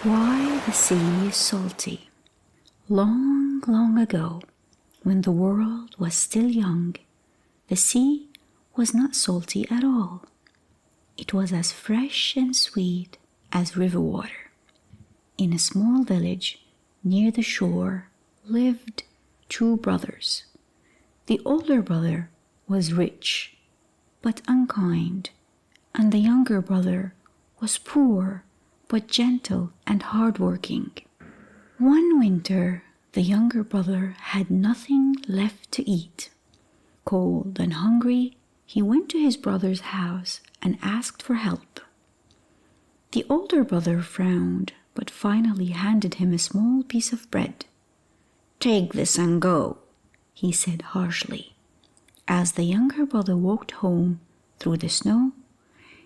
Why the sea is salty. Long, long ago, when the world was still young, the sea was not salty at all. It was as fresh and sweet as river water. In a small village near the shore lived two brothers. The older brother was rich but unkind, and the younger brother was poor but gentle and hardworking. One winter, the younger brother had nothing left to eat. Cold and hungry, he went to his brother's house and asked for help. The older brother frowned, but finally handed him a small piece of bread. "Take this and go," he said harshly. As the younger brother walked home through the snow,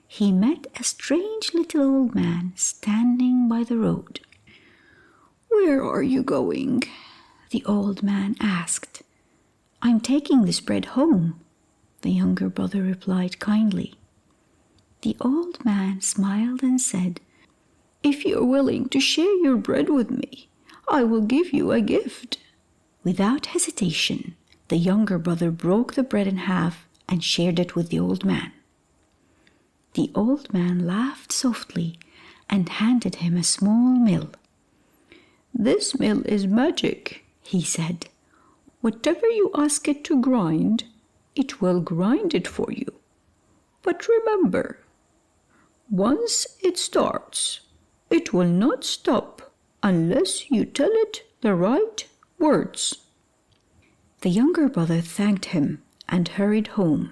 he met a strange little old man standing by the road. "Where are you going?" the old man asked. "I'm taking this bread home," the younger brother replied kindly. The old man smiled and said, "If you're willing to share your bread with me, I will give you a gift." Without hesitation, the younger brother broke the bread in half and shared it with the old man. The old man laughed softly and handed him a small mill. "This mill is magic," he said. "Whatever you ask it to grind, it will grind it for you. But remember, once it starts, it will not stop unless you tell it the right words." The younger brother thanked him and hurried home.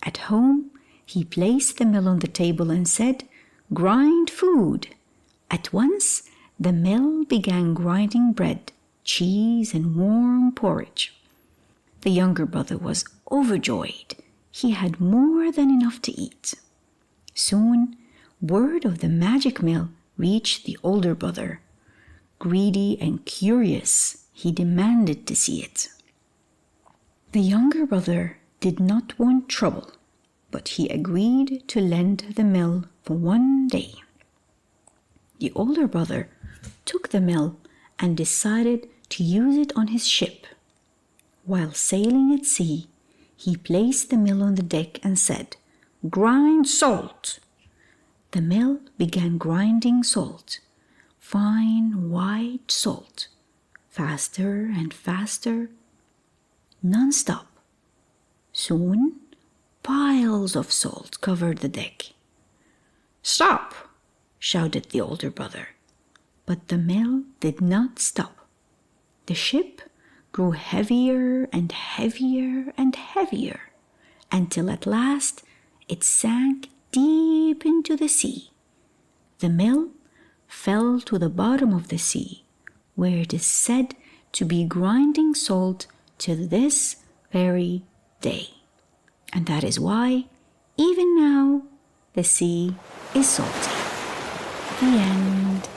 At home, he placed the mill on the table and said, "Grind food." At once, the mill began grinding bread, cheese, and warm porridge. The younger brother was overjoyed. He had more than enough to eat. Soon, word of the magic mill reached the older brother. Greedy and curious, he demanded to see it. The younger brother did not want trouble, but he agreed to lend the mill for one day. The older brother took the mill and decided to use it on his ship. While sailing at sea, he placed the mill on the deck and said, "Grind salt." The mill began grinding salt, fine white salt, faster and faster, non-stop. Soon, piles of salt covered the deck. "Stop!" shouted the older brother. But the mill did not stop. The ship grew heavier and heavier and heavier, until at last it sank deep into the sea. The mill fell to the bottom of the sea, where it is said to be grinding salt to this very day. And that is why, even now, the sea is salty. The end.